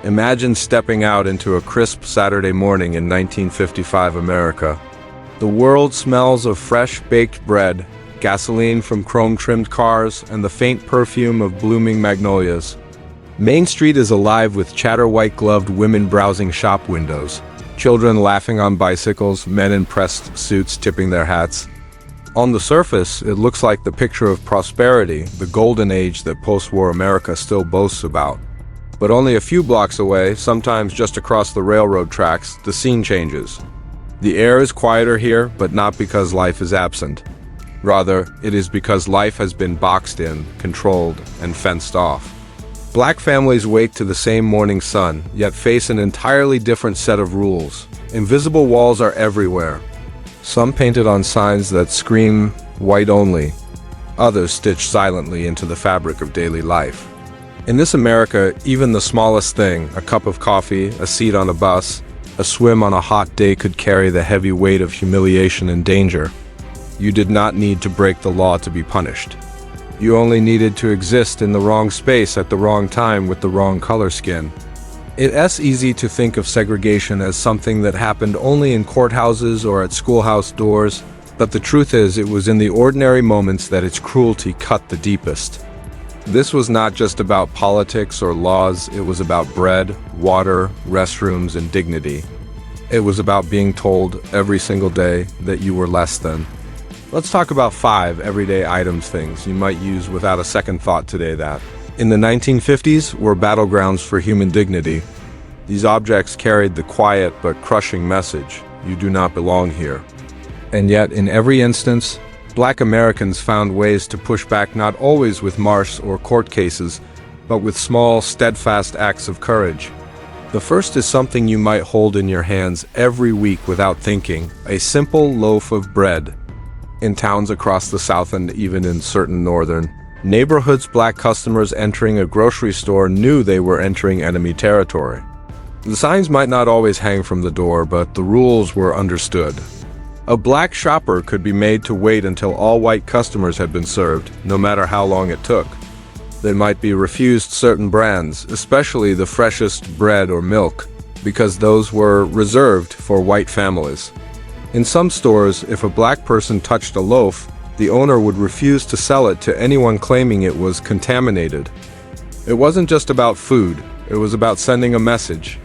Imagine stepping out into a crisp Saturday morning in 1955 America. The world smells of fresh baked bread, gasoline from chrome-trimmed cars, and the faint perfume of blooming magnolias. Main Street is alive with chatter white-gloved women browsing shop windows, children laughing on bicycles, men in pressed suits tipping their hats. On the surface, it looks like the picture of prosperity, the golden age that post-war America still boasts about. But only a few blocks away, sometimes just across the railroad tracks, the scene changes. The air is quieter here, but not because life is absent. Rather, it is because life has been boxed in, controlled, and fenced off. Black families wake to the same morning sun, yet face an entirely different set of rules. Invisible walls are everywhere. Some painted on signs that scream, "white only." Others stitched silently into the fabric of daily life. In this America, even the smallest thing, a cup of coffee, a seat on a bus, a swim on a hot day could carry the heavy weight of humiliation and danger. You did not need to break the law to be punished. You only needed to exist in the wrong space at the wrong time with the wrong color skin. It's easy to think of segregation as something that happened only in courthouses or at schoolhouse doors, but the truth is it was in the ordinary moments that its cruelty cut the deepest. This was not just about politics or laws, it was about bread, water, restrooms, and dignity. It was about being told every single day that you were less than. Let's talk about 5 everyday items, things you might use without a second thought today that, in the 1950s, were battlegrounds for human dignity. These objects carried the quiet but crushing message, you do not belong here. And yet, in every instance, Black Americans found ways to push back, not always with marsh or court cases, but with small, steadfast acts of courage. The first is something you might hold in your hands every week without thinking, a simple loaf of bread. In towns across the South and even in certain northern neighborhoods, Black customers entering a grocery store knew they were entering enemy territory. The signs might not always hang from the door, but the rules were understood. A Black shopper could be made to wait until all white customers had been served, no matter how long it took. They might be refused certain brands, especially the freshest bread or milk, because those were reserved for white families. In some stores, if a Black person touched a loaf, the owner would refuse to sell it to anyone claiming it was contaminated. It wasn't just about food, it was about sending a message.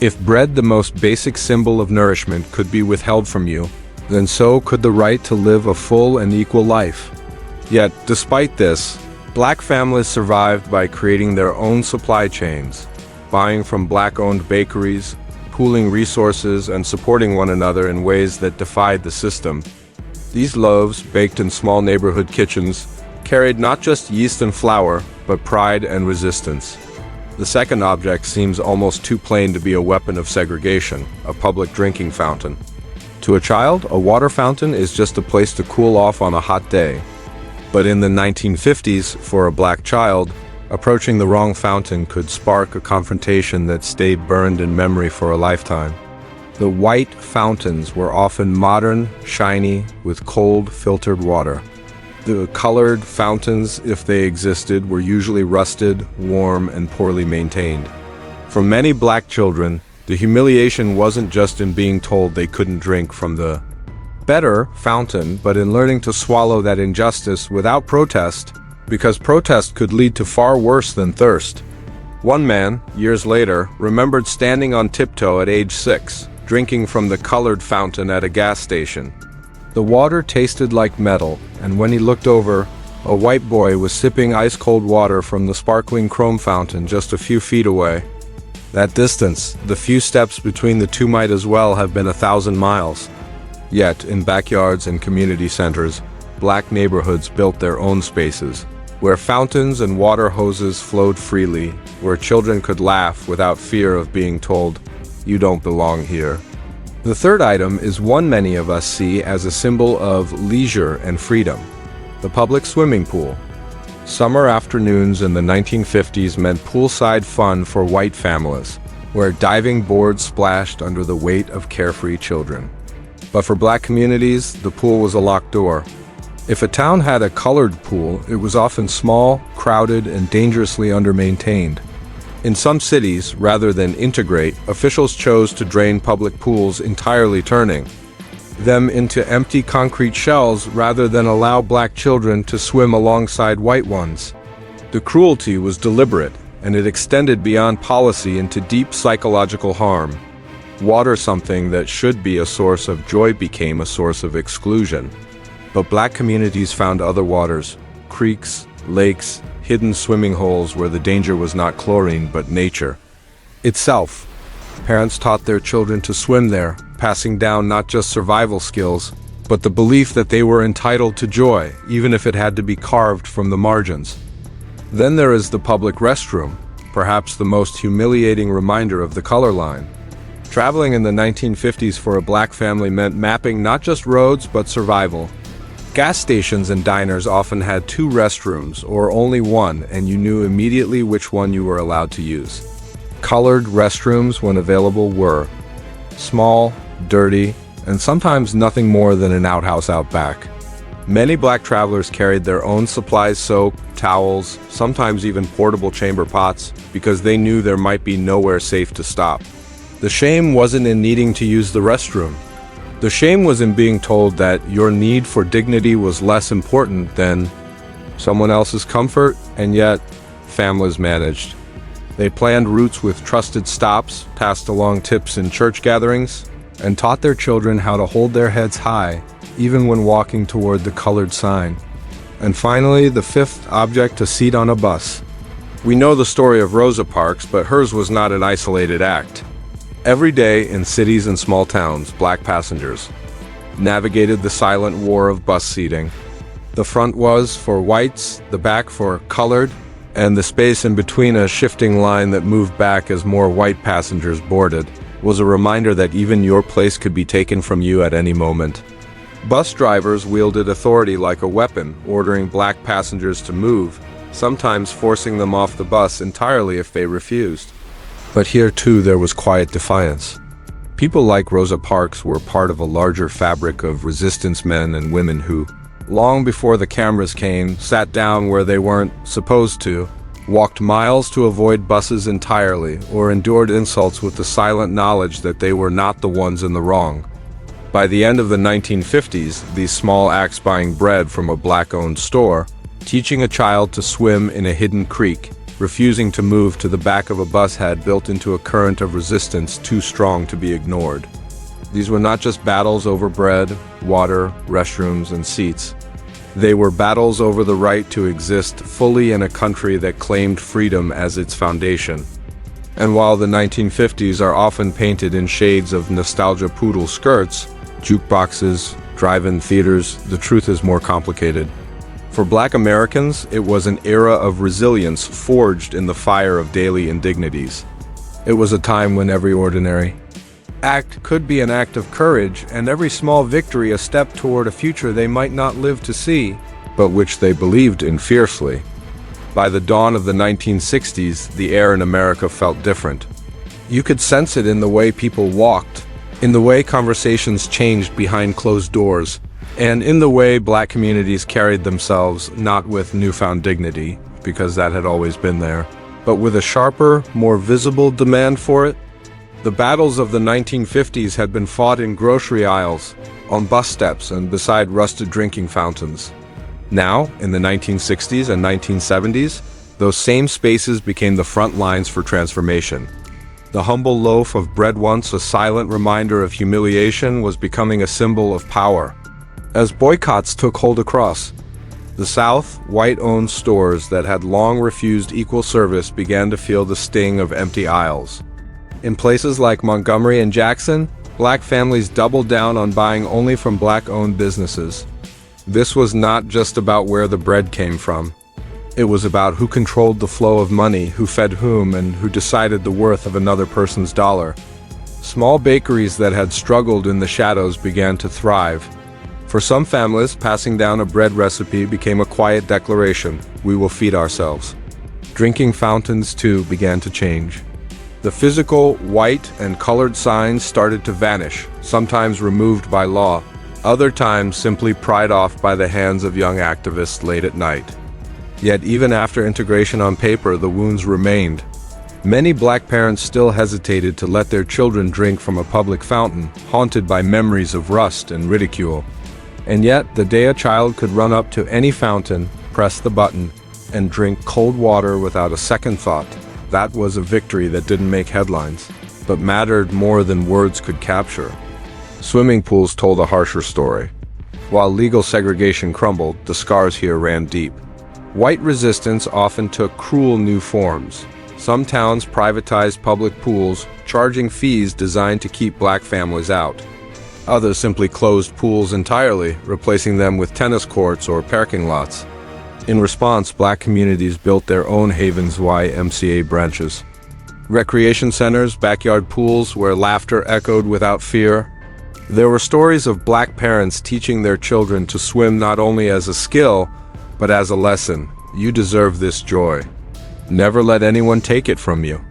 If bread, the most basic symbol of nourishment, could be withheld from you, then so could the right to live a full and equal life. Yet, despite this, Black families survived by creating their own supply chains, buying from Black-owned bakeries, pooling resources, and supporting one another in ways that defied the system. These loaves, baked in small neighborhood kitchens, carried not just yeast and flour, but pride and resistance. The second object seems almost too plain to be a weapon of segregation, a public drinking fountain. To a child, a water fountain is just a place to cool off on a hot day. But in the 1950s, for a Black child, approaching the wrong fountain could spark a confrontation that stayed burned in memory for a lifetime. The white fountains were often modern, shiny, with cold, filtered water. The colored fountains, if they existed, were usually rusted, warm, and poorly maintained. For many Black children, the humiliation wasn't just in being told they couldn't drink from the better fountain, but in learning to swallow that injustice without protest, because protest could lead to far worse than thirst. One man, years later, remembered standing on tiptoe at age 6, drinking from the colored fountain at a gas station. The water tasted like metal, and when he looked over, a white boy was sipping ice-cold water from the sparkling chrome fountain just a few feet away. That distance, the few steps between the two, might as well have been 1,000 miles. Yet, in backyards and community centers, Black neighborhoods built their own spaces, where fountains and water hoses flowed freely, where children could laugh without fear of being told, "You don't belong here." The third item is one many of us see as a symbol of leisure and freedom: the public swimming pool. Summer afternoons in the 1950s meant poolside fun for white families, where diving boards splashed under the weight of carefree children. But for Black communities, the pool was a locked door. If a town had a colored pool, it was often small, crowded, and dangerously undermaintained. In some cities, rather than integrate, officials chose to drain public pools entirely, turning them into empty concrete shells rather than allow black children to swim alongside white ones. The cruelty was deliberate, and it extended beyond policy into deep psychological harm. Water, something that should be a source of joy, became a source of exclusion. But black communities found other waters, creeks, lakes, hidden swimming holes where the danger was not chlorine but nature itself. Parents taught their children to swim there, passing down not just survival skills, but the belief that they were entitled to joy, even if it had to be carved from the margins. Then there is the public restroom, perhaps the most humiliating reminder of the color line. Traveling in the 1950s for a black family meant mapping not just roads but survival. Gas stations and diners often had 2 restrooms, or only one, and you knew immediately which one you were allowed to use. Colored restrooms, when available, were small, dirty, and sometimes nothing more than an outhouse out back. Many black travelers carried their own supplies: soap, towels, sometimes even portable chamber pots, because they knew there might be nowhere safe to stop. The shame wasn't in needing to use the restroom. The shame was in being told that your need for dignity was less important than someone else's comfort, and yet families managed. They planned routes with trusted stops, passed along tips in church gatherings, and taught their children how to hold their heads high, even when walking toward the colored sign. And finally, the 5th object: a seat on a bus. We know the story of Rosa Parks, but hers was not an isolated act. Every day in cities and small towns, black passengers navigated the silent war of bus seating. The front was for whites, the back for colored, and the space in between, a shifting line that moved back as more white passengers boarded, was a reminder that even your place could be taken from you at any moment. Bus drivers wielded authority like a weapon, ordering black passengers to move, sometimes forcing them off the bus entirely if they refused. But here too there was quiet defiance. People like Rosa Parks were part of a larger fabric of resistance, men and women who, long before the cameras came, sat down where they weren't supposed to, walked miles to avoid buses entirely, or endured insults with the silent knowledge that they were not the ones in the wrong. By the end of the 1950s, these small acts: buying bread from a black-owned store, teaching a child to swim in a hidden creek, refusing to move to the back of a bus, had built into a current of resistance too strong to be ignored. These were not just battles over bread, water, restrooms, and seats. They were battles over the right to exist fully in a country that claimed freedom as its foundation. And while the 1950s are often painted in shades of nostalgia: poodle skirts, jukeboxes, drive-in theaters, the truth is more complicated. For black Americans, it was an era of resilience forged in the fire of daily indignities. It was a time when every ordinary act could be an act of courage, and every small victory a step toward a future they might not live to see, but which they believed in fiercely. By the dawn of the 1960s, the air in America felt different. You could sense it in the way people walked, in the way conversations changed behind closed doors, and in the way black communities carried themselves, not with newfound dignity, because that had always been there, but with a sharper, more visible demand for it. The battles of the 1950s had been fought in grocery aisles, on bus steps, and beside rusted drinking fountains. Now, in the 1960s and 1970s, those same spaces became the front lines for transformation. The humble loaf of bread, once a silent reminder of humiliation, was becoming a symbol of power. As boycotts took hold across the South, white-owned stores that had long refused equal service began to feel the sting of empty aisles. In places like Montgomery and Jackson, black families doubled down on buying only from black-owned businesses. This was not just about where the bread came from. It was about who controlled the flow of money, who fed whom, and who decided the worth of another person's dollar. Small bakeries that had struggled in the shadows began to thrive. For some families, passing down a bread recipe became a quiet declaration: we will feed ourselves. Drinking fountains, too, began to change. The physical white and colored signs started to vanish, sometimes removed by law, other times simply pried off by the hands of young activists late at night. Yet even after integration on paper, the wounds remained. Many black parents still hesitated to let their children drink from a public fountain, haunted by memories of rust and ridicule. And yet, the day a child could run up to any fountain, press the button, and drink cold water without a second thought, that was a victory that didn't make headlines, but mattered more than words could capture. Swimming pools told a harsher story. While legal segregation crumbled, the scars here ran deep. White resistance often took cruel new forms. Some towns privatized public pools, charging fees designed to keep black families out. Others simply closed pools entirely, replacing them with tennis courts or parking lots. In response, black communities built their own Havens YMCA branches. Recreation centers, backyard pools where laughter echoed without fear. There were stories of black parents teaching their children to swim not only as a skill, but as a lesson. You deserve this joy. Never let anyone take it from you.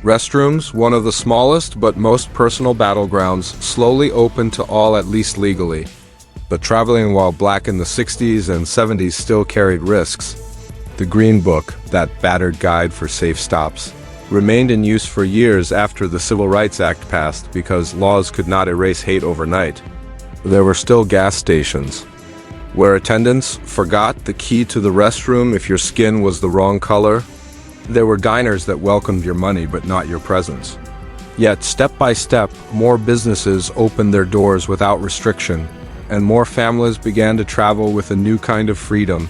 Restrooms, one of the smallest but most personal battlegrounds, slowly opened to all, at least legally. But traveling while black in the 60s and 70s still carried risks. The Green Book, that battered guide for safe stops, remained in use for years after the Civil Rights Act passed because laws could not erase hate overnight. There were still gas stations, where attendants forgot the key to the restroom if your skin was the wrong color. There were diners that welcomed your money but not your presence. Yet, step by step, more businesses opened their doors without restriction, and more families began to travel with a new kind of freedom.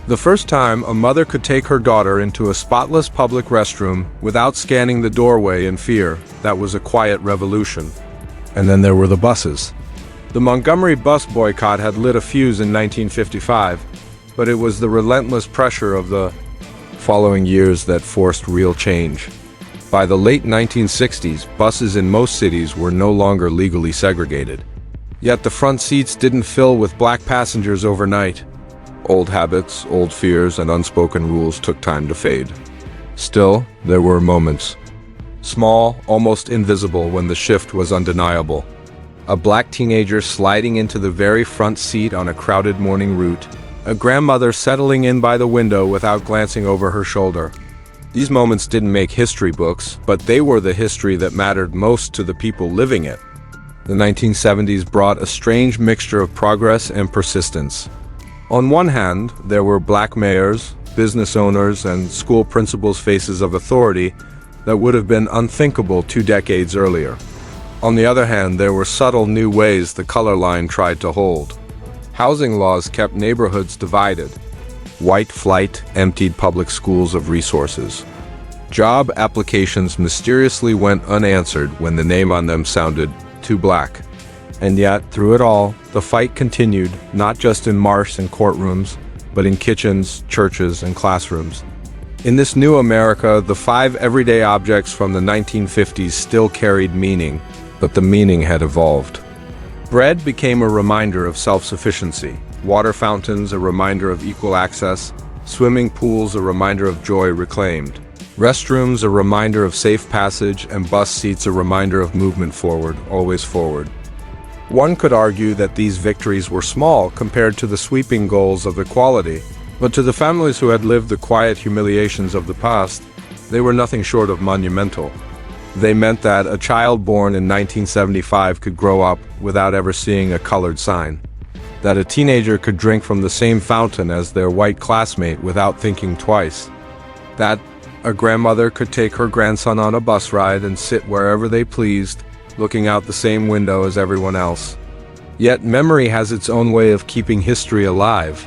The first time a mother could take her daughter into a spotless public restroom without scanning the doorway in fear, that was a quiet revolution. And then there were the buses. The Montgomery bus boycott had lit a fuse in 1955, but it was the relentless pressure of the following years that forced real change. By the late 1960s, buses in most cities were no longer legally segregated. Yet the front seats didn't fill with black passengers overnight. Old habits, old fears, and unspoken rules took time to fade. Still, there were moments, small, almost invisible, when the shift was undeniable. A black teenager sliding into the very front seat on a crowded morning route. A grandmother settling in by the window without glancing over her shoulder. These moments didn't make history books, but they were the history that mattered most to the people living it. The 1970s brought a strange mixture of progress and persistence. On one hand, there were black mayors, business owners, and school principals, faces of authority that would have been unthinkable 2 decades earlier. On the other hand, there were subtle new ways the color line tried to hold. Housing laws kept neighborhoods divided. White flight emptied public schools of resources. Job applications mysteriously went unanswered when the name on them sounded too black. And yet, through it all, the fight continued, not just in marsh and courtrooms, but in kitchens, churches, and classrooms. In this new America, the 5 everyday objects from the 1950s still carried meaning, but the meaning had evolved. Bread became a reminder of self-sufficiency, water fountains a reminder of equal access, swimming pools a reminder of joy reclaimed, restrooms a reminder of safe passage, and bus seats a reminder of movement forward, always forward. One could argue that these victories were small compared to the sweeping goals of equality, but to the families who had lived the quiet humiliations of the past, they were nothing short of monumental. They meant that a child born in 1975 could grow up without ever seeing a colored sign, that a teenager could drink from the same fountain as their white classmate without thinking twice, that a grandmother could take her grandson on a bus ride and sit wherever they pleased, looking out the same window as everyone else. Yet memory has its own way of keeping history alive.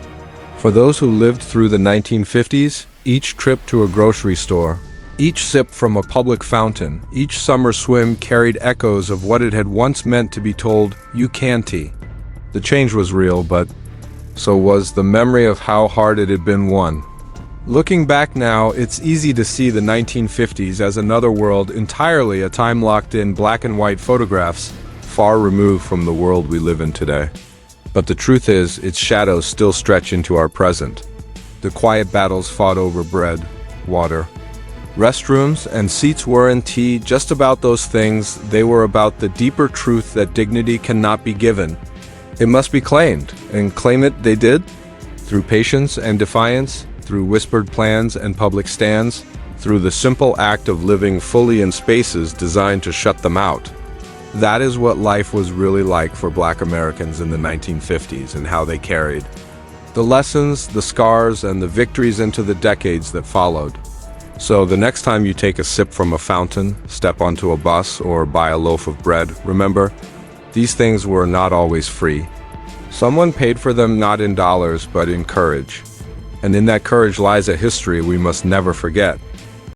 For those who lived through the 1950s, each trip to a grocery store, each sip from a public fountain, each summer swim carried echoes of what it had once meant to be told, "You can't." The change was real, but so was the memory of how hard it had been won. Looking back now, it's easy to see the 1950s as another world, entirely a time locked in black and white photographs, far removed from the world we live in today. But the truth is, its shadows still stretch into our present. The quiet battles fought over bread, water, restrooms, and seats weren't just about those things. They were about the deeper truth that dignity cannot be given. It must be claimed, and claim it they did, through patience and defiance, through whispered plans and public stands, through the simple act of living fully in spaces designed to shut them out. That is what life was really like for Black Americans in the 1950s and how they carried the lessons, the scars, and the victories into the decades that followed. So the next time you take a sip from a fountain, step onto a bus, or buy a loaf of bread, remember, these things were not always free. Someone paid for them not in dollars, but in courage. And in that courage lies a history we must never forget.